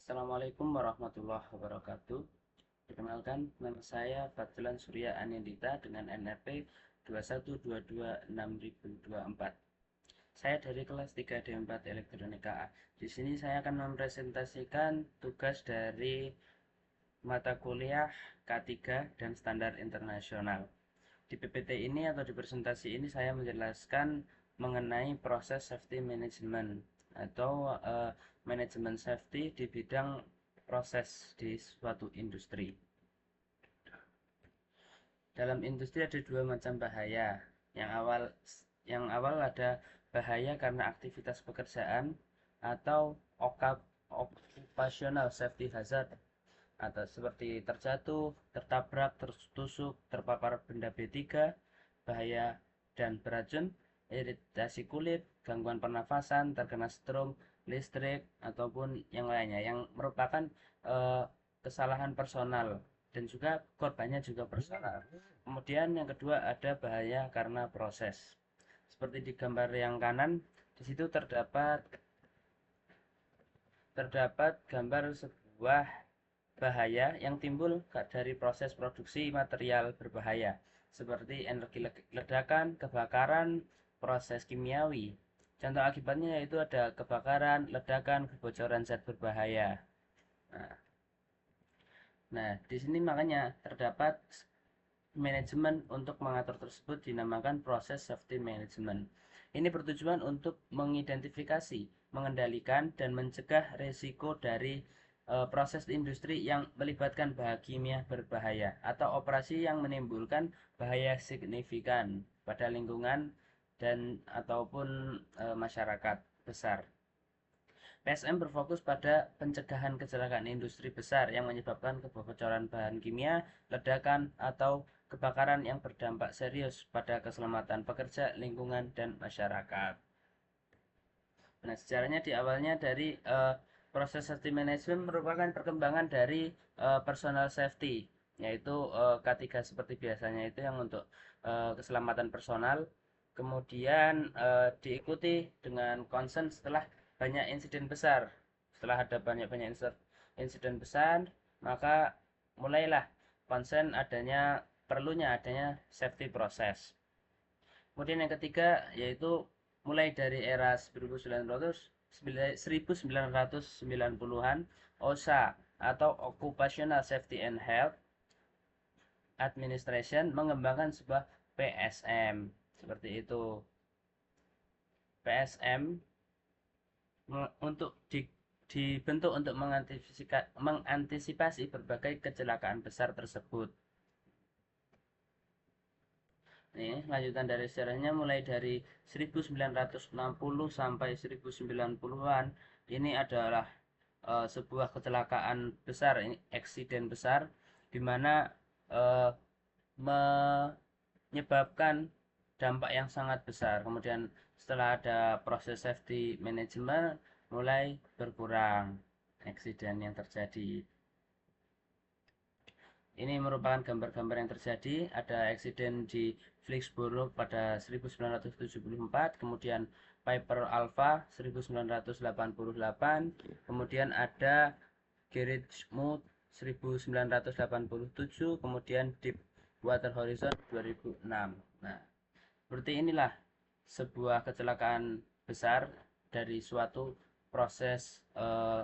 Assalamualaikum warahmatullahi wabarakatuh. Perkenalkan, nama saya Fadlan Surya Anindita dengan NRP 21226.024. Saya dari kelas 3D4 Elektronika A. Di sini saya akan mempresentasikan tugas dari mata kuliah K3 dan Standar Internasional. Di PPT ini atau di presentasi ini saya menjelaskan mengenai proses safety management atau manajemen safety di bidang proses di suatu industri. Dalam industri ada dua macam bahaya. Yang awal ada bahaya karena aktivitas pekerjaan atau occupational safety hazard atau seperti terjatuh, tertabrak, tertusuk, terpapar benda B3, bahaya dan beracun, iritasi kulit, gangguan pernafasan, terkena strom, listrik, ataupun yang lainnya yang merupakan eh, kesalahan personal dan juga korbannya juga personal. Kemudian yang kedua ada bahaya karena proses. Seperti di gambar yang kanan, di situ terdapat gambar sebuah bahaya yang timbul dari proses produksi material berbahaya, seperti energi ledakan, kebakaran, proses kimiawi. Contoh akibatnya yaitu ada kebakaran, ledakan, kebocoran zat berbahaya. Nah, di sini makanya terdapat manajemen untuk mengatur tersebut dinamakan proses safety management. Ini bertujuan untuk mengidentifikasi, mengendalikan, dan mencegah risiko dari proses industri yang melibatkan bahan kimia berbahaya atau operasi yang menimbulkan bahaya signifikan pada lingkungan dan ataupun masyarakat besar. PSM berfokus pada pencegahan kecelakaan industri besar yang menyebabkan kebocoran bahan kimia, ledakan, atau kebakaran yang berdampak serius pada keselamatan pekerja, lingkungan, dan masyarakat. Nah, sejarahnya di awalnya dari proses safety management merupakan perkembangan dari personal safety, yaitu K3 seperti biasanya itu yang untuk keselamatan personal. Kemudian diikuti dengan concern setelah banyak insiden besar. Setelah ada banyak-banyak insiden besar, maka mulailah concern perlunya adanya safety process. Kemudian yang ketiga yaitu mulai dari era 1990-an OSHA atau Occupational Safety and Health Administration mengembangkan sebuah PSM seperti itu. PSM untuk dibentuk untuk mengantisipasi berbagai kecelakaan besar tersebut. Nih, lanjutan dari sejarahnya mulai dari 1960 sampai 1990-an ini adalah sebuah kecelakaan besar, ini eksiden besar di mana uh, menyebabkan dampak yang sangat besar. Kemudian setelah ada proses safety management mulai berkurang eksiden yang terjadi. Ini merupakan gambar-gambar yang terjadi. Ada eksiden di Flixboro pada 1974, kemudian Piper Alpha 1988, kemudian ada Garage-Mood 1987, kemudian Deepwater Horizon 2006. Nah, seperti inilah sebuah kecelakaan besar dari suatu proses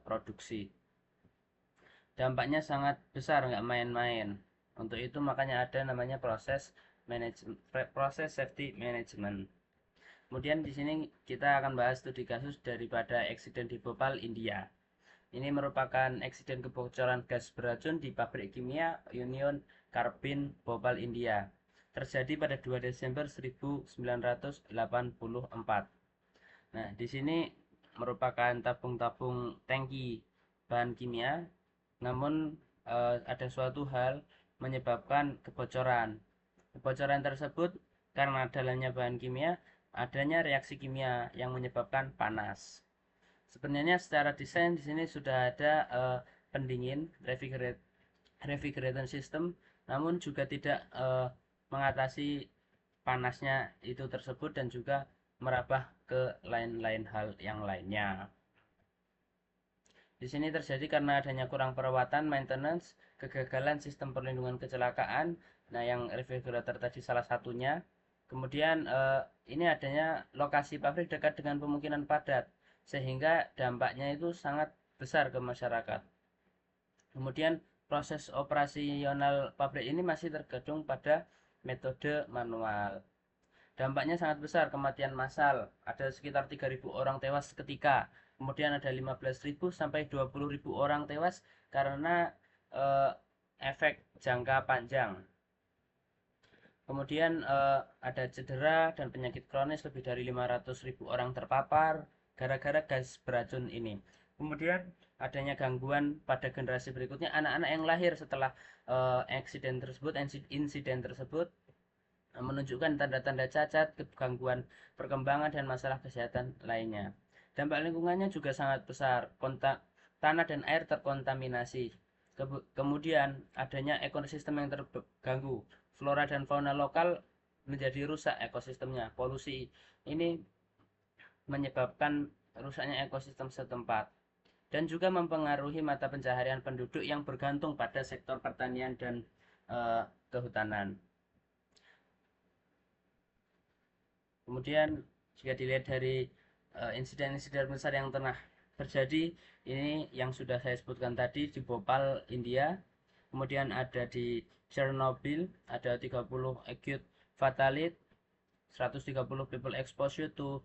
produksi. Dampaknya sangat besar, nggak main-main. Untuk itu makanya ada namanya proses safety management. Kemudian di sini kita akan bahas studi kasus daripada eksiden di Bhopal, India. Ini merupakan eksiden kebocoran gas beracun di pabrik kimia Union Carbide Bhopal, India. Terjadi pada 2 Desember 1984. Nah, di sini merupakan tabung-tabung tangki bahan kimia, namun ada suatu hal menyebabkan kebocoran. Kebocoran tersebut karena dalamnya bahan kimia, adanya reaksi kimia yang menyebabkan panas. Sebenarnya secara desain di sini sudah ada pendingin refrigerator system, namun juga tidak mengatasi panasnya itu tersebut dan juga merambah ke lain-lain hal yang lainnya. Di sini terjadi karena adanya kurang perawatan, maintenance, kegagalan sistem perlindungan kecelakaan. Nah, yang refrigerator tadi salah satunya. Kemudian ini adanya lokasi pabrik dekat dengan pemukiman padat, sehingga dampaknya itu sangat besar ke masyarakat. Kemudian proses operasional pabrik ini masih tergantung pada metode manual. Dampaknya sangat besar, kematian massal. Ada sekitar 3.000 orang tewas seketika. Kemudian ada 15.000 sampai 20.000 orang tewas karena eh, efek jangka panjang. Kemudian ada cedera dan penyakit kronis, lebih dari 500.000 orang terpapar gara-gara gas beracun ini. Kemudian adanya gangguan pada generasi berikutnya, anak-anak yang lahir setelah insiden tersebut menunjukkan tanda-tanda cacat, gangguan perkembangan, dan masalah kesehatan lainnya. Dampak lingkungannya juga sangat besar, tanah dan air terkontaminasi. Kemudian adanya ekosistem yang terganggu, flora dan fauna lokal menjadi rusak ekosistemnya. Polusi ini menyebabkan rusaknya ekosistem setempat dan juga mempengaruhi mata pencaharian penduduk yang bergantung pada sektor pertanian dan kehutanan. Kemudian jika dilihat dari insiden-insiden besar yang pernah terjadi, ini yang sudah saya sebutkan tadi di Bhopal, India. Kemudian ada di Chernobyl, ada 30 acute fatality, 130 people exposure to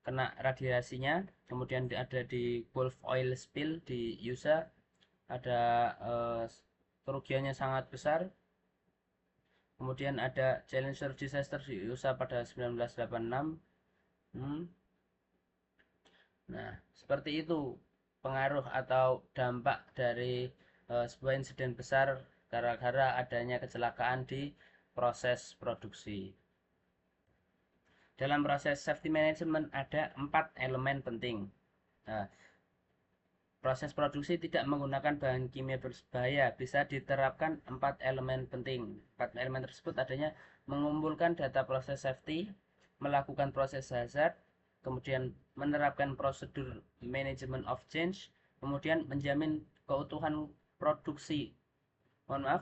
kena radiasinya. Kemudian ada di Gulf Oil Spill di USA, ada kerugiannya sangat besar. Kemudian ada Challenger disaster di USA pada 1986. Nah, seperti itu pengaruh atau dampak dari sebuah insiden besar gara-gara adanya kecelakaan di proses produksi. Dalam proses safety management ada 4 elemen penting. Nah, proses produksi tidak menggunakan bahan kimia berbahaya bisa diterapkan 4 elemen penting. 4 elemen tersebut adanya mengumpulkan data proses safety, melakukan proses hazard, kemudian menerapkan prosedur management of change, kemudian menjamin keutuhan produksi.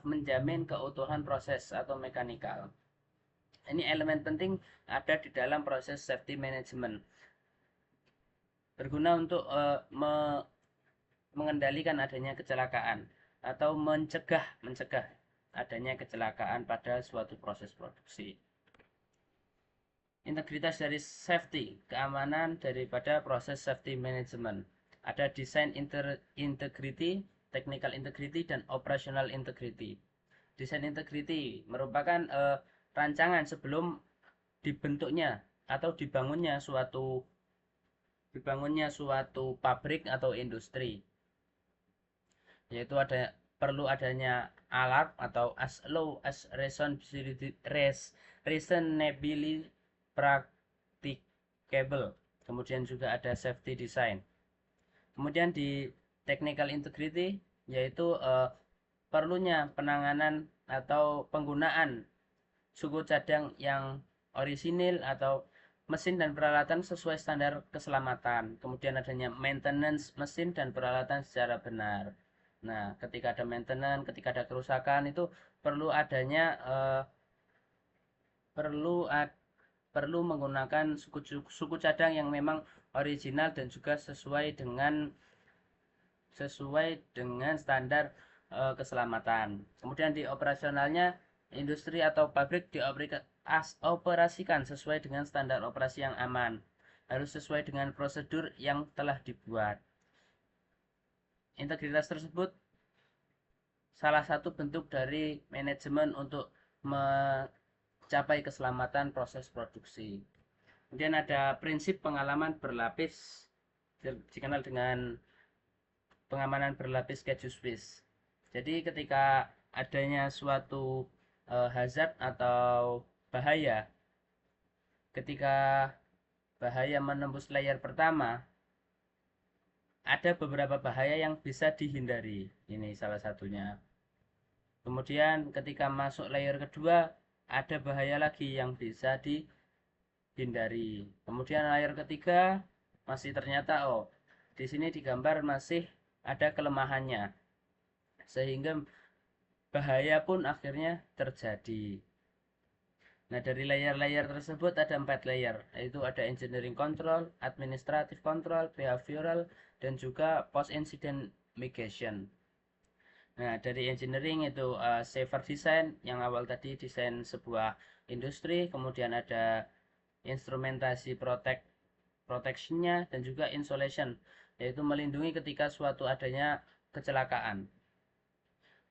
Menjamin keutuhan proses atau mekanikal. Ini elemen penting ada di dalam proses safety management. Berguna untuk mengendalikan adanya kecelakaan atau mencegah adanya kecelakaan pada suatu proses produksi. Integritas dari safety, keamanan daripada proses safety management. Ada design integrity, technical integrity, dan operational integrity. Design integrity merupakan rancangan sebelum dibentuknya atau dibangunnya suatu pabrik atau industri, yaitu perlu adanya alarm atau as low as reasonably practicable. Kemudian juga ada safety design. Kemudian di technical integrity yaitu perlunya penanganan atau penggunaan suku cadang yang orisinil atau mesin dan peralatan sesuai standar keselamatan. Kemudian adanya maintenance mesin dan peralatan secara benar. Nah, ketika ada maintenance, ketika ada kerusakan itu perlu adanya perlu menggunakan suku cadang yang memang original dan juga sesuai dengan standar keselamatan. Kemudian di operasionalnya, industri atau pabrik dioperasikan sesuai dengan standar operasi yang aman. Harus sesuai dengan prosedur yang telah dibuat. Integritas tersebut salah satu bentuk dari manajemen untuk mencapai keselamatan proses produksi. Kemudian ada prinsip pengalaman berlapis, dikenal dengan pengamanan berlapis keju Swiss. Jadi ketika adanya suatu hazard atau bahaya, ketika bahaya menembus layer pertama, ada beberapa bahaya yang bisa dihindari. Ini salah satunya. Kemudian ketika masuk layer kedua, ada bahaya lagi yang bisa dihindari. Kemudian layer ketiga masih ternyata di sini digambar masih ada kelemahannya, sehingga bahaya pun akhirnya terjadi. Nah, dari layer-layer tersebut ada 4 layer, yaitu ada engineering control, administrative control, behavioral, dan juga post-incident mitigation. Nah, dari engineering itu safer design, yang awal tadi desain sebuah industri, kemudian ada instrumentasi protectionnya, dan juga insulation, yaitu melindungi ketika suatu adanya kecelakaan.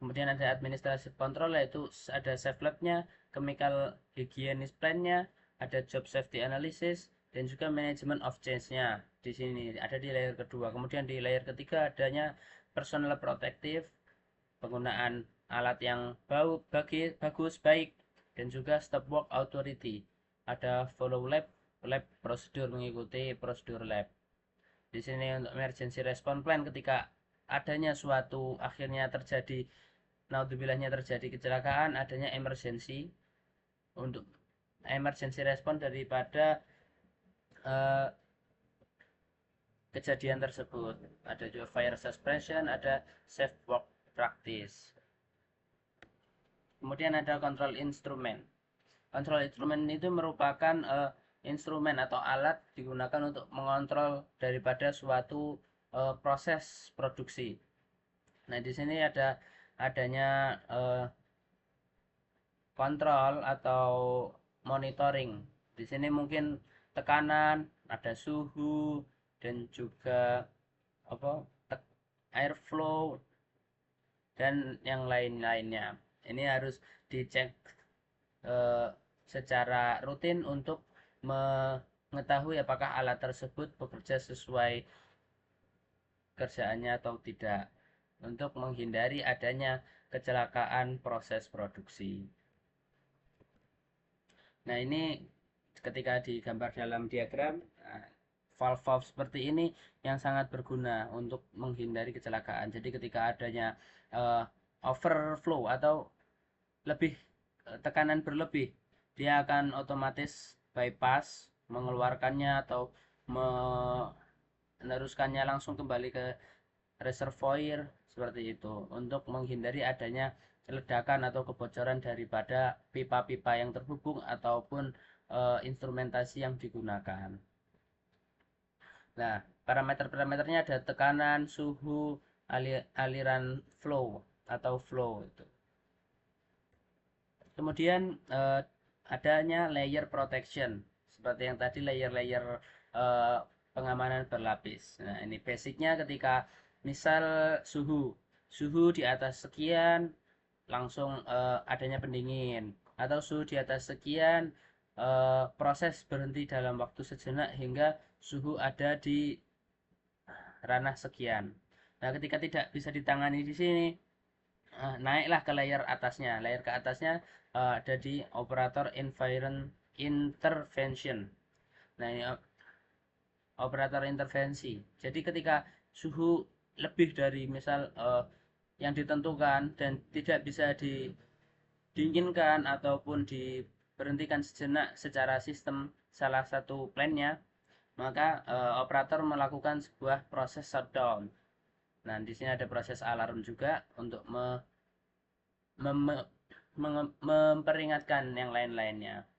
Kemudian ada administrative control, yaitu ada safe lab-nya, chemical hygienist plan-nya, ada job safety analysis, dan juga management of change-nya. Di sini ada di layer kedua. Kemudian di layer ketiga adanya personal protective, penggunaan alat yang bagus, baik, dan juga stop work authority. Ada follow lab prosedur, mengikuti prosedur lab. Di sini untuk emergency response plan, ketika adanya suatu akhirnya terjadi, naudzubillahnya terjadi kecelakaan, adanya emergency, untuk emergency response daripada uh, kejadian tersebut. Ada juga fire suppression, ada safe work practice. Kemudian ada kontrol instrumen. Kontrol instrumen itu merupakan instrumen atau alat digunakan untuk mengontrol daripada suatu proses produksi. Nah, di sini adanya kontrol atau monitoring. Di sini mungkin tekanan, ada suhu, dan juga apa airflow, dan yang lain-lainnya. Ini harus dicek eh, secara rutin untuk mengetahui apakah alat tersebut bekerja sesuai kerjaannya atau tidak, untuk menghindari adanya kecelakaan proses produksi. Nah, ini ketika digambar dalam diagram, valve-valve seperti ini yang sangat berguna untuk menghindari kecelakaan. Jadi ketika adanya overflow atau lebih tekanan berlebih, dia akan otomatis bypass, mengeluarkannya atau meneruskannya langsung kembali ke reservoir, seperti itu, untuk menghindari adanya ledakan atau kebocoran daripada pipa-pipa yang terhubung ataupun instrumentasi yang digunakan. Nah, parameter-parameternya ada tekanan, suhu, aliran flow atau flow itu. Kemudian adanya layer protection, seperti yang tadi layer-layer pengamanan berlapis. Nah, ini basicnya ketika misal suhu di atas sekian, langsung adanya pendingin, atau suhu di atas sekian, proses berhenti dalam waktu sejenak hingga suhu ada di ranah sekian. Nah, ketika tidak bisa ditangani di sini, naiklah ke layer atasnya. Layer ke atasnya ada di operator environment intervention. Nah, ini operator intervensi. Jadi ketika suhu lebih dari misal yang ditentukan dan tidak bisa didinginkan ataupun diberhentikan sejenak secara sistem salah satu plannya, maka operator melakukan sebuah proses shutdown. Nah, di sini ada proses alarm juga untuk memperingatkan yang lain-lainnya,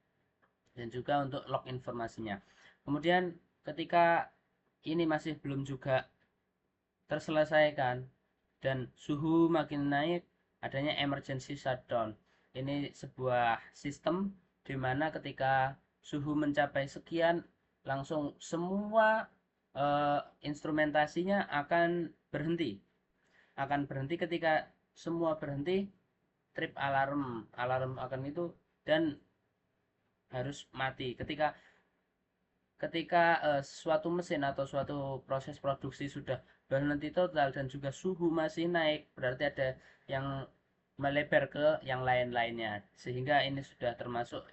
dan juga untuk log informasinya. Kemudian ketika ini masih belum juga terselesaikan dan suhu makin naik, adanya emergency shutdown. Ini sebuah sistem di mana ketika suhu mencapai sekian, langsung semua instrumentasinya akan berhenti. Akan berhenti, ketika semua berhenti, trip alarm akan itu, dan harus mati ketika ketika suatu mesin atau suatu proses produksi sudah berhenti total dan juga suhu masih naik, berarti ada yang melebar ke yang lain-lainnya, sehingga ini sudah termasuk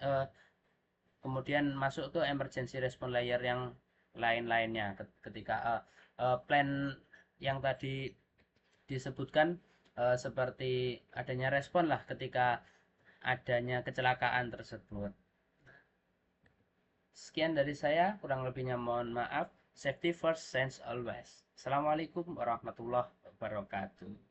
kemudian masuk ke emergency response layer yang lain-lainnya, ketika plan yang tadi disebutkan seperti adanya respon lah ketika adanya kecelakaan tersebut. Sekian dari saya, kurang lebihnya mohon maaf. Safety first, sense always. Assalamualaikum warahmatullahi wabarakatuh. wabarakatuh.